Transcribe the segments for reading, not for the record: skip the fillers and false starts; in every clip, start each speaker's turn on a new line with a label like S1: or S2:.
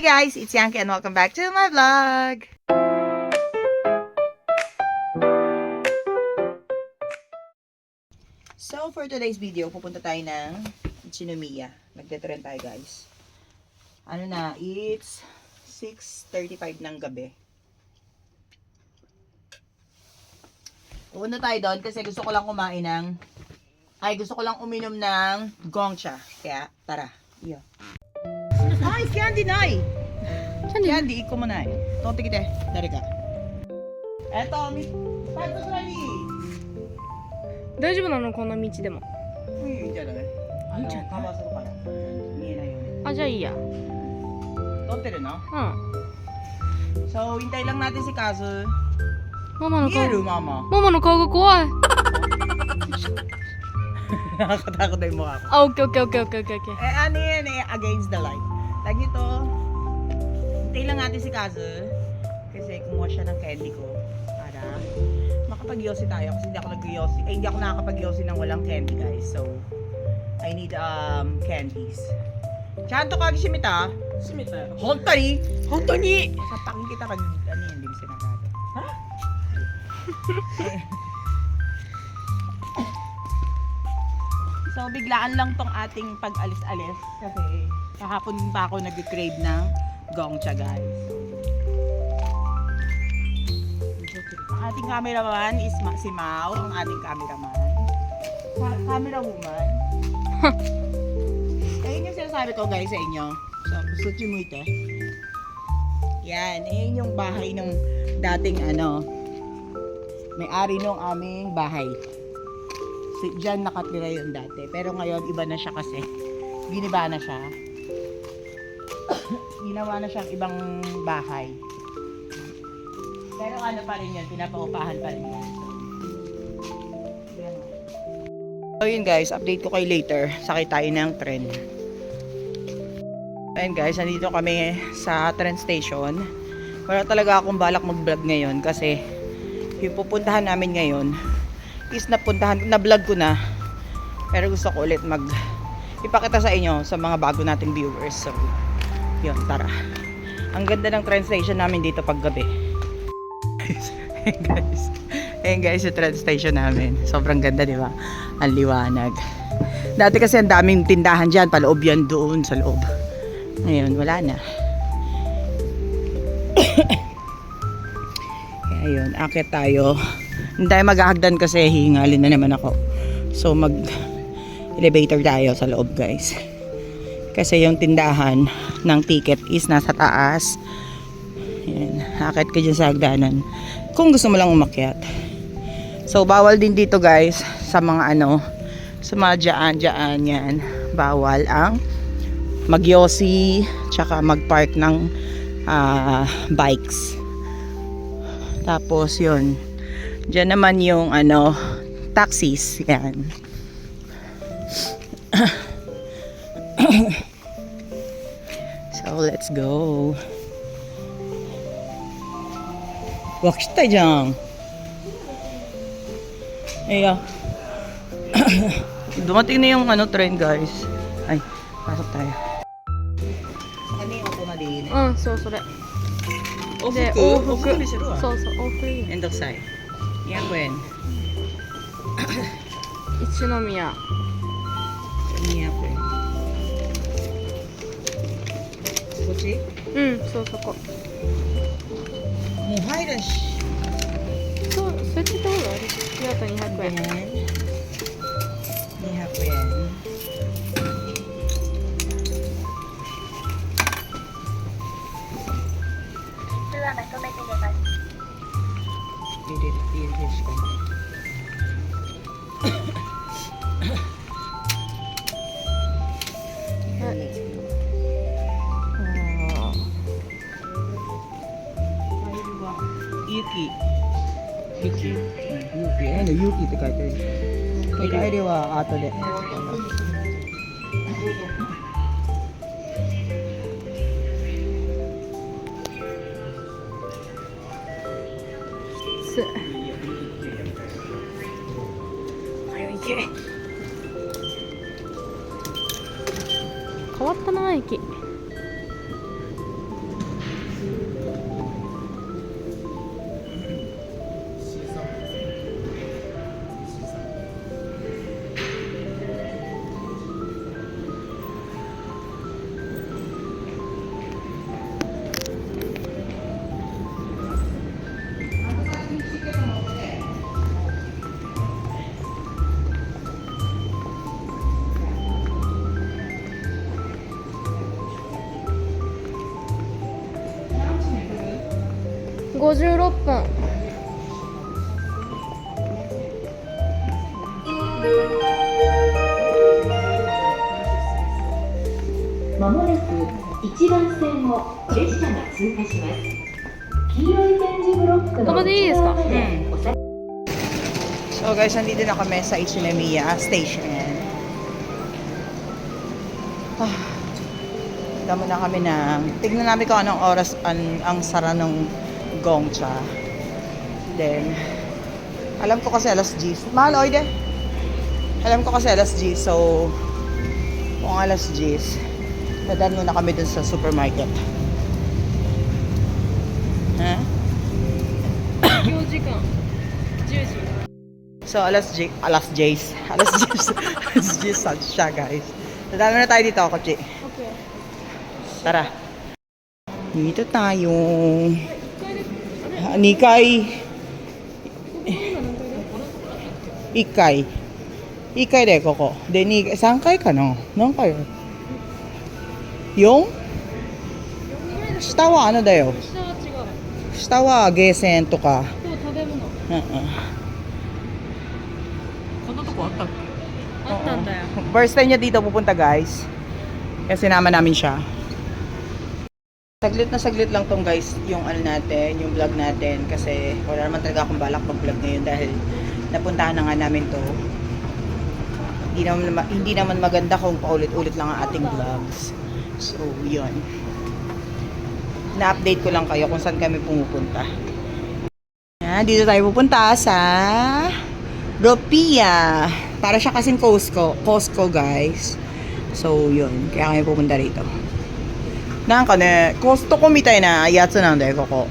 S1: Hey guys, it's Yankee and welcome back to my vlog. So for today's video, pupunta tayo ng Ichinomiya. Nagte-trend tayo guys. Ano na, it's 6:35 ng gabi. Pupunta tayo doon kasi gusto ko lang gusto ko lang uminom ng gongcha. Kaya tara, iyo. Ay, candy nai! Candy, iko mo nai. Tote kite, dari ka. Eto, pato sari!
S2: 大丈夫なのこんな道でも。
S1: いいんじゃない？いいんじゃない？カバーするから。見えないように。
S2: あ、じゃあいいや。
S1: 撮ってるの？
S2: うん。
S1: So, hintay lang natin si Kazu.
S2: ママの
S1: 見える
S2: 顔。
S1: mama?
S2: ママの顔が怖い。
S1: Nakakatakot na yung mukha ko.
S2: あ、オッケーオッケーオッケーオッケーオッケーオッケー。
S1: Eh, ano yan eh, against the light. Lagi to, hintay lang natin si Kazu. Kasi kumuha siya ng candy ko. Para makapag-yosi tayo. Kasi hindi ako nakakapag-yosi ng walang candy guys. So, I need candies. Chanto kagishimita?
S2: 閉めたよ。
S1: Hontani? Hontani? Sapakin kita kag, ano yan, hindi mo sinagado. Ha? So, biglaan lang tong ating pag-alis-alis. Kasi, kahapon pa ako nag-crave ng gongcha, guys. Ang ating cameraman is si Mau, ang ating cameraman. Camera woman. Ayun yung sinasabi ko, guys, sa inyo. So, suchi mo ito. Yan, ayun yung bahay ng dating may-ari nung aming bahay. Diyan nakatira yun dati. Pero ngayon, iba na siya kasi. Giniba na siya. Ginawa na siyang ibang bahay. Pero ano pa rin yun, pinapaupahan pa rin yun. So yun guys, update ko kayo later. Sakay tayo ng tren. Ayun guys, nandito kami sa train station. Wala talaga akong balak mag-vlog ngayon kasi yung pupuntahan namin ngayon is na-vlog ko na. Pero gusto ko ulit ipakita sa inyo sa mga bago nating viewers. So, yun, tara. Ang ganda ng train station namin dito pag gabi. Ayun guys, yung train station namin. Sobrang ganda, di ba? Ang liwanag. Dati kasi ang daming tindahan dyan, paloob yan doon sa loob. Ngayon, wala na. Kaya yun, akit tayo. Hindi tayo maghahagdan kasi hihingalin na naman ako. So mag-elevator tayo sa loob guys. Kasi yung tindahan ng ticket is nasa taas. Yan. Akit ka dyan sa hagdanan. Kung gusto mo lang umakyat. So bawal din dito guys sa mga sa mga dyan yan. Bawal ang magyosi tsaka magpark ng bikes. Tapos yun. Diyan naman yung taxis. Yan. So, let's go. Wakita dyan. Ayan. Dumating na yung train guys. Ay, pasok tayo. Ano yung ako na din?
S2: うん、そうそれ。で、往復。そうそう、往復いいね。
S1: めんどくさい。200円。
S2: 一宮。
S1: 200円。こっち？
S2: うん、そうそこ。
S1: もう入るし。
S2: そう、そっちどうだあれ。あと200円。
S1: 200円。入れるしかない。雪。雪って書いてある。帰りは後で。
S2: 変わったな駅。56分。
S3: まもなく1番線を列車が通過します。黄色い点字ブロックの
S2: ここでいいですか？
S3: 内側までお下
S1: So guys, nandito na kami sa Ichinomiya Station. Damo na kami tignan namin kung anong oras ang sara ng Gongcha. Then, alam ko kasi alas 10. Mahal, oide. Alam ko kasi alas 10. So, kung alas 10, dadaan muna kami dun sa supermarket. Ha?
S2: 表時間10時。
S1: So, alas 10 siya, guys. Dadaan na tayo dito, kotse.
S2: Okay.
S1: Tara. Dito tayo. Nikai. Ikai. Ikai de, koko. De, Nikai. 3回かな何回よ 4? 下はanoだよ。
S2: 下は違う。
S1: 下はゲーセンとか。
S2: そう、食べ物。
S1: こんなとこあったっけ
S2: あったんだよ。
S1: First time niya dito pupunta, guys. Kaya sinama namin siya. Saglit na saglit lang tong guys, yung ano natin, yung vlog natin. Kasi wala naman talaga akong balak mag-vlog ngayon dahil napuntahan na nga namin to. Hindi naman maganda kung paulit-ulit lang ang ating vlogs. So, yun. Na-update ko lang kayo kung saan kami pumupunta. Yan, dito tayo pupunta sa Ropia. Para siya kasing Costco, guys. So, yun. Kaya kami pupunta rito. なんかね、コストコみたいなやつなんだよ、ここ。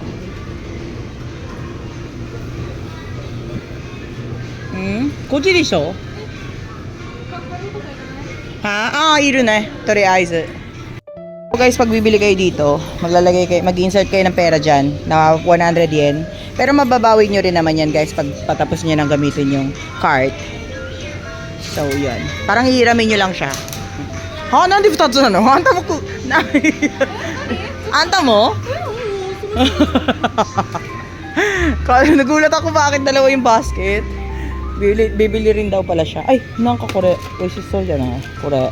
S1: こっちでしょha? Iるね。とりあえず。So guys, pag bibili kayo dito, mag-insert kayo ng pera dyan na 100 yen. Pero mababawi nyo rin naman yan guys pag patapos nyo nang gamitin yung cart. So, yun. Parang hihiramin nyo lang siya. Ha? Nandi 2つなの? あんたもあんたも? Kaya nagulat ako bakit dalawa yung basket. Bibili rin daw pala siya. Ay, nanka kore. Oishisou janai. Kore.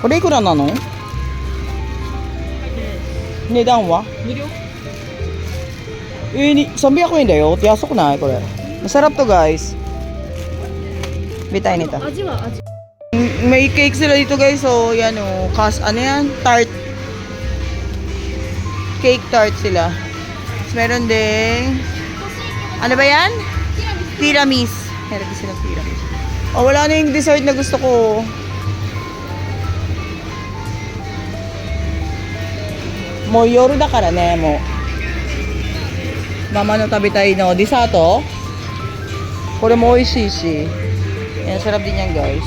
S1: Kore ikura nano? Nedan wa?
S2: 無料。
S1: 300 yen da yo. Yasuk na kore. Masarap to guys. Bitay nito.
S2: 味は味。
S1: May cake sila dito guys. So, yan o. Ano yan? Tart. Cake tart sila. Tapos meron ding... Ano ba yan? Tiramis. Meron din silang tiramis. Oh, wala na yung dessert na gusto ko. Mo yoru da kara ne, mo. Mama no tabitai no disato. Kore mo oishii shi. Yan, sarap din yan guys.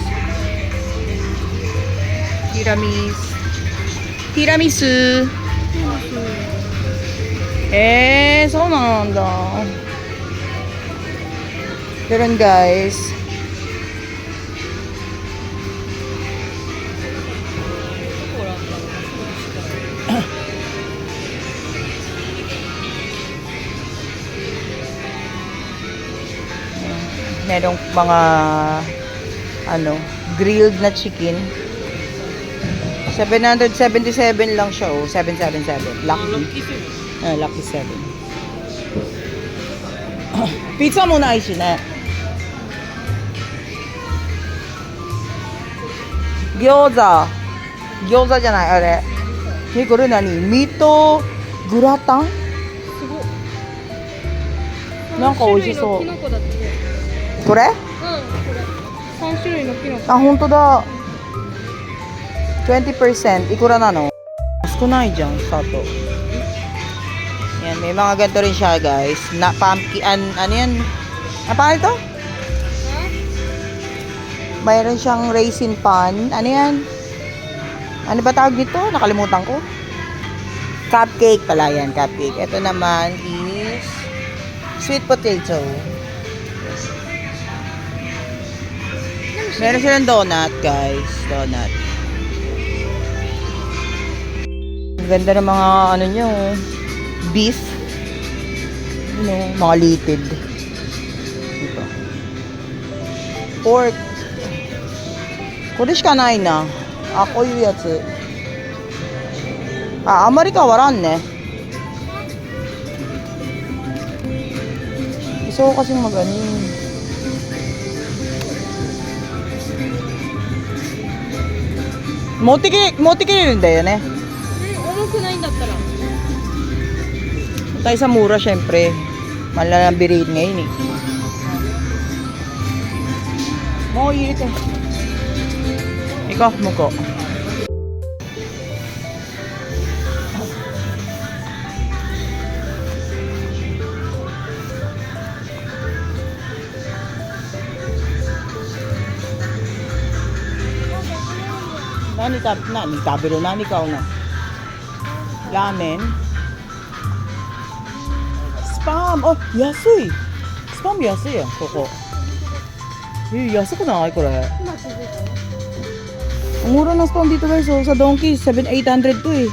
S1: Tiramisu. So nanda. Meron guys. Merong mga grilled na chicken. 777 lang siya, 777. Lucky. Lucky 7. Pizza mo na ishi ne. Gyoza. Gyoza じゃないあれ。これ何？ミートグラタン？
S2: すごい。
S1: なんか美味しそう。
S2: キノコだって。
S1: これ？
S2: うん、これ。3種類のキノコ。
S1: あ、本当だ。20%. Ikura na no? Mas kunay dyan, sato. Yan, may mga ganito rin siya guys. Na pumpkin, ano yan? Paano ito? Mayroon siyang raisin pan. Ano yan? Ano ba tawag dito? Nakalimutan ko. Cupcake pala yan, cupcake. Ito naman is sweet potato. Meron silang donut guys. Donut. Ganda ng mga beef. Mga litid. Ito. Pork. これしかないな。あ、こういうやつ。あ、あんまり変わらんね。Gusto ko kasing maganin. Motikil din yan eh.
S2: 重くないんだったら
S1: Tayo sa mura syempre. Malalambirin ngayon eh. Mo, iit eh. Ikaw, muko. Nani tabiro nani ka na. Ramen. Spam. Oh, yasui. Spam yasui ya, koko. Yasu ko na ay ko re. Ang mura ng spam dito guys, so sa Donkey 700-800 to eh.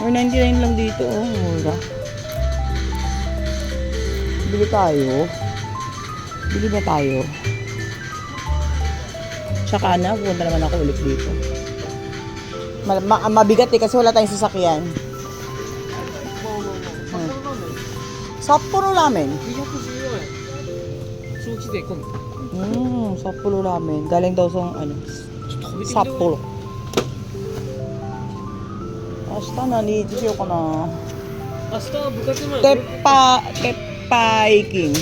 S1: 499 lang dito, oh, mura. Bili tayo. Bili na tayo. Tsaka na, pupunta naman ako ulit dito. Mabigat eh kasi wala tayong sasakyan. Sapporo ramen. Sapporo ramen. Galing daw sa Sapporo. Ashita nani shiyou ka na. Teppaiking.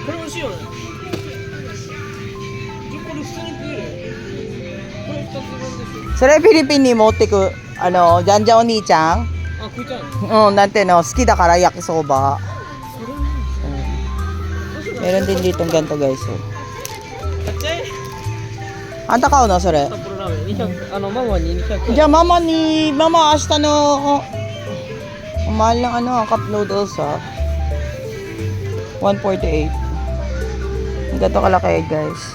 S4: これ美味しいよね。これ普通に食える。これ2つ分ですよ。
S1: それフィリピンに持ってく、じゃんじゃんお兄ちゃん。
S4: あ、食いたいの。
S1: なんての、好きだから焼きそば。Meron din ditong ganito guys. Oh.
S4: 買っちゃえ。
S1: あんた買うのそれ。
S4: 札幌ラーメン200、ママに200。
S1: じゃあママ明日の、ang mahal ng cup noodles ha. 148. Ang ganito kalaki guys.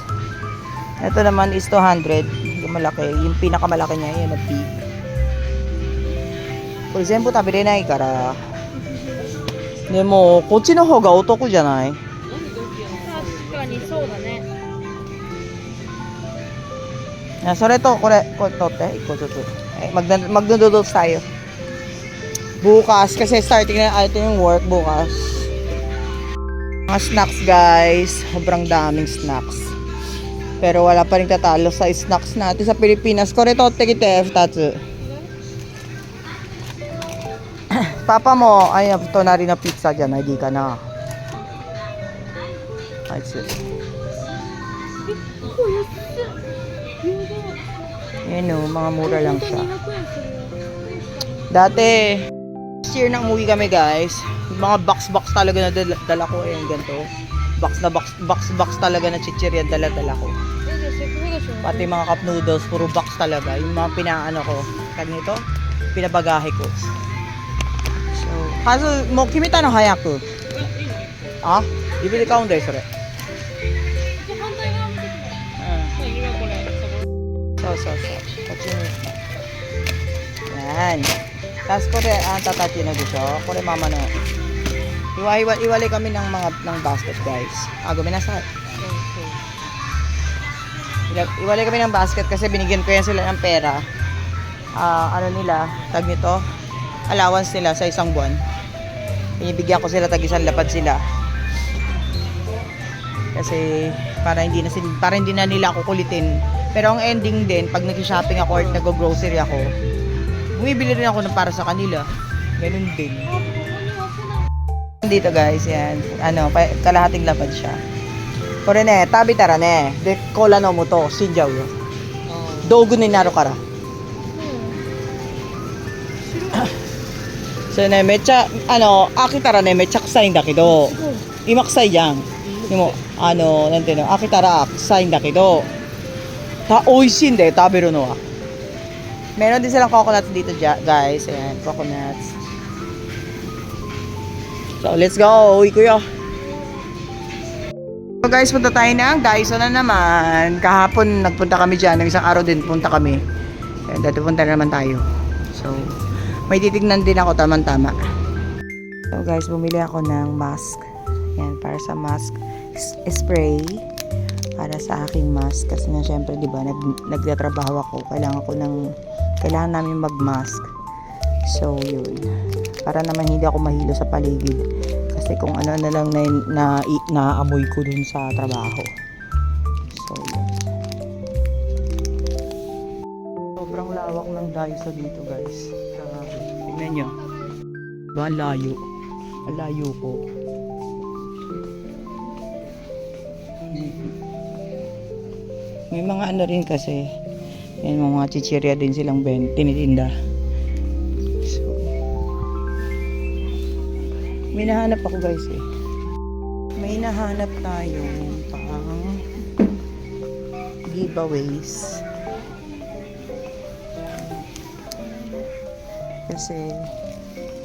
S1: Ito naman is 200. Yung malaki. Yung pinakamalaki niya yun na big. For example, tabi rin ay kara. De mo, こっちの方がお得じゃない？
S2: 確かにそうだね
S1: それとこれ取って1個ずつmagnoodles tayo bukas kasi starting na ito yung work bukas. Mga snacks guys, sobrang daming snacks pero wala pa rin tatalo sa snacks natin sa Pilipinas. Kore totte kite 2つ Papa mo ay tonari na pizza dyan, hindi ka na. I see. Yan o, mga mura lang siya. Dati, last year nang umuwi kami guys, mga box talaga na dala ko eh, ganito. Box talaga na chichirya dala ko. Pati mga cup noodles, puro box talaga. Yung mga pinaano ko, tag nito, pinabagahe ko. So, kaso, mo kimita no hayaku. Ah? Ibili ka unday, sore. So. Yan. Tapos ko rin, tatachi na gusto. Ko rin mama no. Iwalay kami ng basket guys. Guminasal. Iwalay kami ng basket kasi binigyan ko yan sila ng pera. Tag nito, allowance nila sa isang buwan. Binibigyan ko sila tag isang lapad sila. Kasi para hindi na nila ako kulitin. Pero ang ending din, pag nag-shopping ako or nag-grocery ako, bumibili rin ako ng para sa kanila. Ganun din. Dito guys, yan. Kalahating lapad siya. Kore ne, tabi tara ne. De, cola no mo to, shinjau yo. Dogu ni naru kara. So ne, mecha, akitara ne, mecha kusai da kedo. Ima kusai jan. De mo, nante no, akitara kusai da kedo. 美味しいんだよ、食べるのは。Meron din silang coconuts dito guys. Ayan, coconuts. So, let's go. Uy, kuya. So guys, punta tayo ng Daiso na naman. Kahapon, nagpunta kami dyan. Ng isang araw din, punta kami. Ayan, dati punta na naman tayo. So, May titignan din ako tamang-tama. So guys, bumili ako ng mask. Yan, para sa mask spray. Para sa aking mask. Kasi nga syempre, di ba, nagtatrabaho ako. Kailangan namin mag-mask. So, yun. Para naman hindi ako mahilo sa paligid. Kasi kung ano na lang naamoy ko dun sa trabaho. So, yun. Sobrang lawak ng Daiso dito, guys. Grabe. Tingnan nyo. Diba, ang layo. Ang layo po. May mga ano rin kasi. May mga chichirya din silang tinitinda. So, may nahanap ako guys eh. May nahanap tayong pang giveaways. Kasi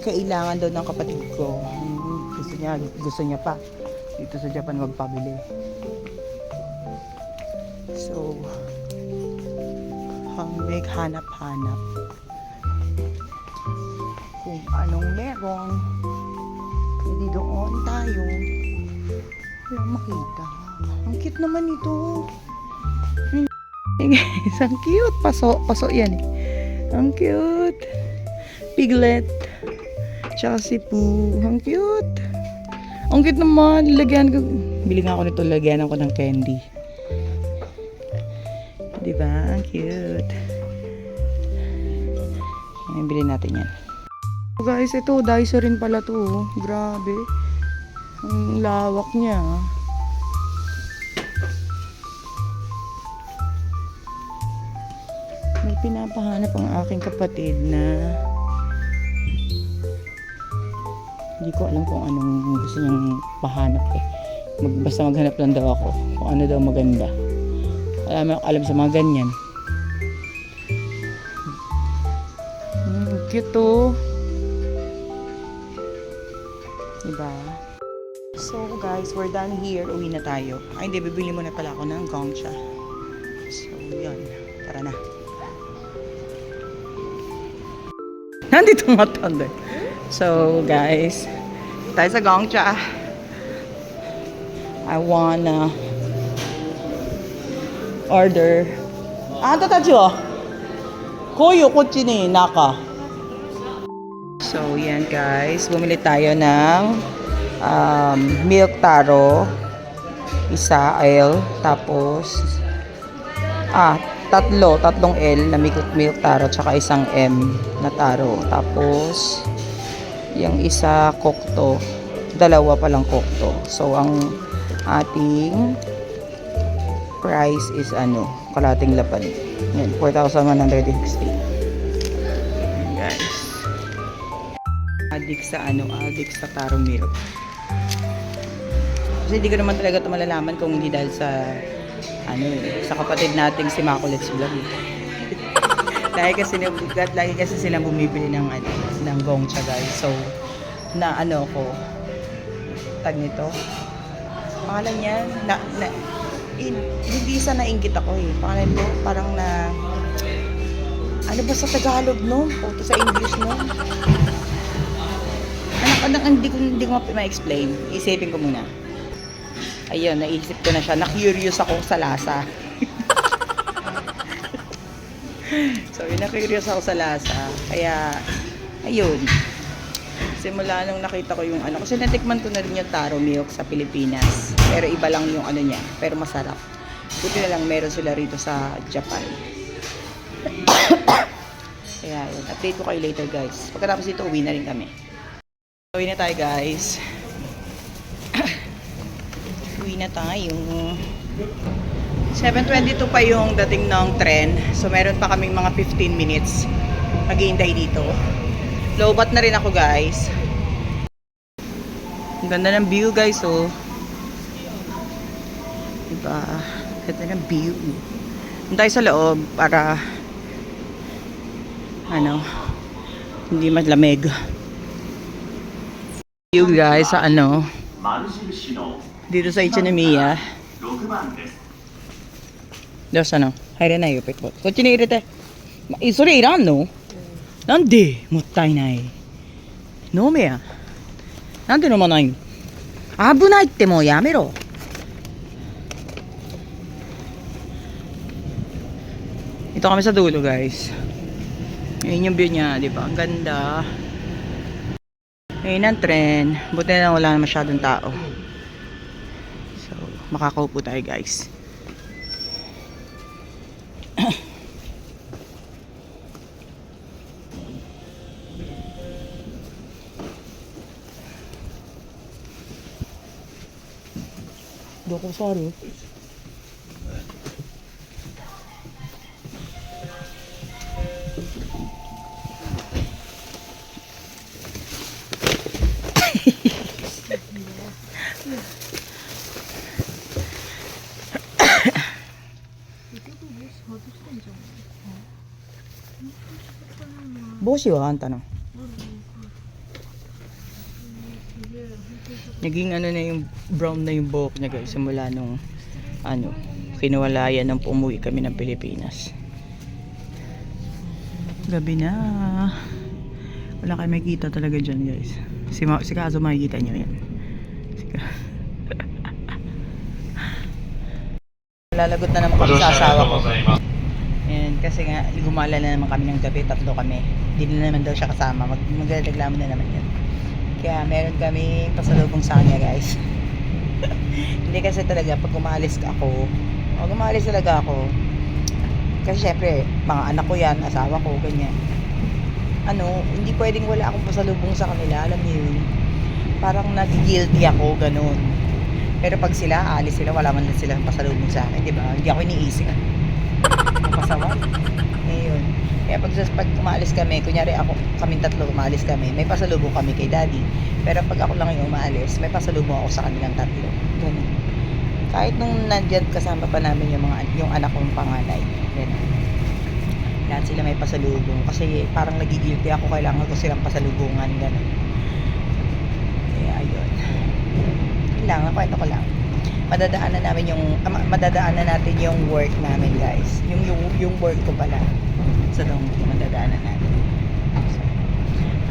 S1: kailangan daw ng kapatid ko. Gusto niya pa dito sa Japan magpabili. So, hanap-hanap kung anong meron. Hindi doon tayo. Walang makita. Ang cute naman ito. Guys, ang cute. Paso yan eh. Ang cute. Piglet. Tsaka si Pooh. Ang cute. Ang cute naman. Bili nga ako nito. Lagyan ko ng candy. Diba? Ang cute. Ayan, bilhin natin yan. So guys, ito, Daiso rin pala to. Grabe. Ang lawak niya. May pinapahanap ang aking kapatid na hindi ko alam kung anong gusto niyang pahanap eh. Basta maghanap lang daw ako kung ano daw maganda. Alam sa mga ganyan. Cute to. Diba? So guys, we're done here. Uwi na tayo. Ay hindi, bibili muna pala ako ng Gongcha. So yun. Tara na. Nandito nga thunder. So guys, tayo sa Gongcha. I wanna order. Anta tacho. Koyo kochi ni naka. So yan guys, bumili tayo ng milk taro. Isa L, tapos tatlong L na milk taro, tsaka isang M na taro. Tapos yung isa kokto, dalawa palang kokto. So ang ating price is kalating lapad. Yan, 4,160. Guys. Addict sa taro milk. Kasi hindi ko naman talaga ito malalaman kung hindi dahil sa sa kapatid nating si Makulet's Vlog. Lagi kasi silang bumibili ng Gongcha guys. So, tag nito. Pangalan niya, hindi sa nainggit ako eh. Pangalan mo, parang ano ba sa Tagalog no? O sa English no? Hindi ko ma-explain. Isipin ko muna. Ayun, naisip ko na siya. Na-curious ako sa lasa. So, na-curious ako sa lasa. Kaya, ayun. Simula nung nakita ko yung kasi natikman ko na rin yung taro milk sa Pilipinas. Pero iba lang yung niya. Pero masarap. Buti na lang meron sila rito sa Japan. Kaya yun. Update ko kayo later guys. Pagkatapos ito, uwi na rin kami. Uwi na tayo guys. Uwi na tayo. 7:22 pa yung dating ng tren. So meron pa kaming mga 15 minutes. Maghihintay dito. Lowbat na rin ako guys. Ang ganda ng view guys oh. Diba? Ganda ng view. Punta tayo sa loob para hindi malamig. View guys sa dito sa Ichinomiya. Dos Hayre na yupit po. Kochi ni irete. Isore iran no? なんでもったいない。飲めや。なんで飲まないの。危ないってもうやめろ。Ito kami sa dulo guys. Ayun yung view niya, di ba? Ang ganda. Ayun ang tren. Buti na lang wala na masyadong tao. So, makakaupo tayo guys. Doko sorry. Boshi wa anta no. Naging ano na yung brown na yung buhok niya guys simula nung ano kinawalayan nung umuwi kami ng Pilipinas. Gabi na. Wala kayo makikita talaga dyan guys. Si Kazo makikita nyo yan. Lalagot na naman kami sa asawa ko. And kasi nga gumala na naman kami ng gabi, tatlo kami. Hindi na naman daw siya kasama. Magreklamo na naman yan. Kaya meron kami pasalubong sa kanya guys. Hindi kasi talaga pag umalis talaga ako. Kasi syempre mga anak ko yan, asawa ko, ganyan. Hindi pwedeng wala akong pasalubong sa kanila, alam niyo yun. Parang nag-guilty ako, ganun. Pero pag sila, aalis sila, wala man lang silang pasalubong sa akin, di ba? Hindi ako iniisip. Pasawa. Ngayon. Kaya pag umalis kami, kunyari kaming tatlo umalis kami, may pasalubong kami kay daddy. Pero pag ako lang yung umalis, may pasalubong ako sa kanilang tatlo. Ganun. Kahit nung nandyan kasama pa namin yung anak kong panganay. Ganun. Lahat sila may pasalubong kasi parang nagigilty ako, kailangan ko silang pasalubungan ganun. Kaya ayun, kailangan kwento ko lang. Madadaanan natin yung work namin guys, yung work ko pala sa Dongki, madadaanan natin. So,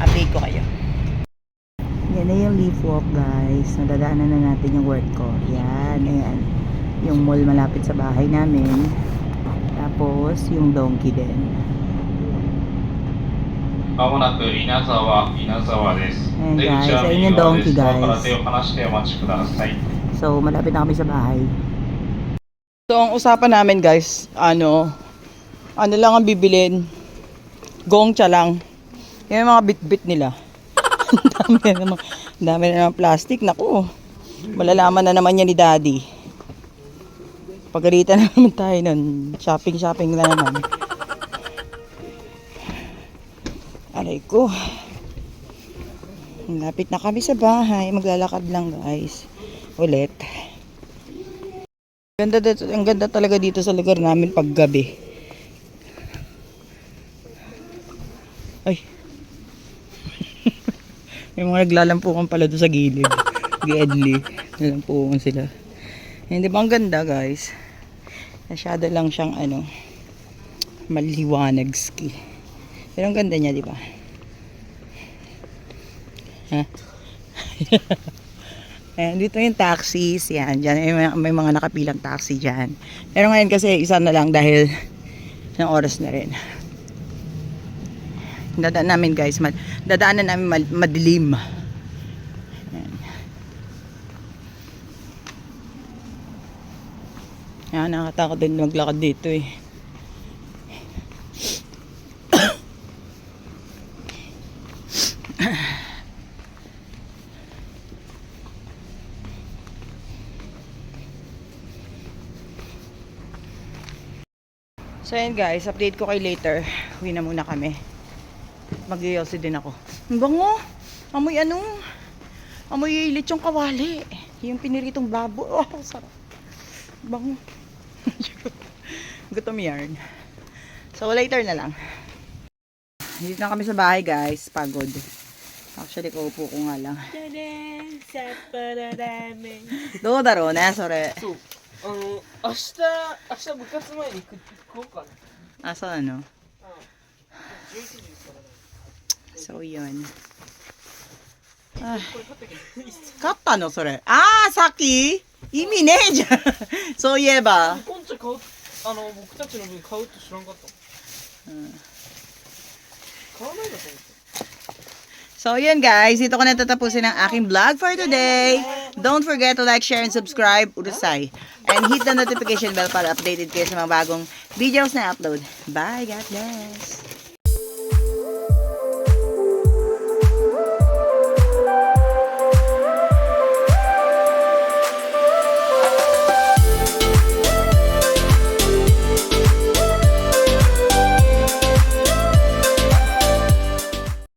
S1: update ko kayo. Yan na yung leaf walk guys, madadaanan na natin yung work ko. Yan, ayan yung mall malapit sa bahay namin. Tapos yung Dongki din.
S5: まもなく稲沢です。
S1: Ayan
S5: 出
S1: guys,
S5: 口は
S1: ayun
S5: 右
S1: yung
S5: 側
S1: Dongki
S5: です。ドアから
S1: guys.
S5: 手を離してお待ちください。
S1: So malapit na kami sa bahay. So ang usapan namin guys, ano lang ang bibilin. Gongcha lang. Yan yung mga bit-bit nila. Dami na naman plastic. Naku, malalaman na naman yan ni daddy. Pagalitan na naman tayo nun. Shopping na naman. Aray ko. Lapit na kami sa bahay. Maglalakad lang guys. Ulit. Ang ganda talaga dito sa lugar namin pag gabi. Ay. May mga naglalampukan pala doon sa gilid. Giedli. Naglalampukan sila. Hindi ba ang ganda guys? Masyado lang siyang maliwanag ski. Pero ang ganda niya, di ba? Ha? Ayan, dito yung taxis. Yan, dyan, may mga nakapilang taxi dyan. Pero ngayon kasi isa na lang dahil ng oras na rin. Dadaan namin guys, dadaanan namin madilim. Yan, nakakatakot din maglakad dito eh. So yan guys, update ko kayo later. Uwi na muna kami. Mag-yosi din ako. Ang bango! Amoy amoy lechong kawali. Yung piniritong babo. Oh, sarap. Bango. Gutom yarn. So later na lang. Dito na kami sa bahay guys. Pagod. Actually, kaupo ko nga lang. Doうだろうね、それ。
S4: そう。明日部活前に行こうかな。
S1: あ、そうなの。
S4: 11時ですからね。
S1: So, yun. Ah, 買ったのそれ。あー、さっき意味ねえじゃん。そういえば。
S4: ポンチョ買う、僕たちの分買うって知らんかった。買わないだと思って。
S1: So, yun guys. Dito ko na tatapusin ang aking vlog for today. Don't forget to like, share, and subscribe. Urusay. And hit the notification bell para updated kayo sa mga bagong videos na upload. Bye. God bless.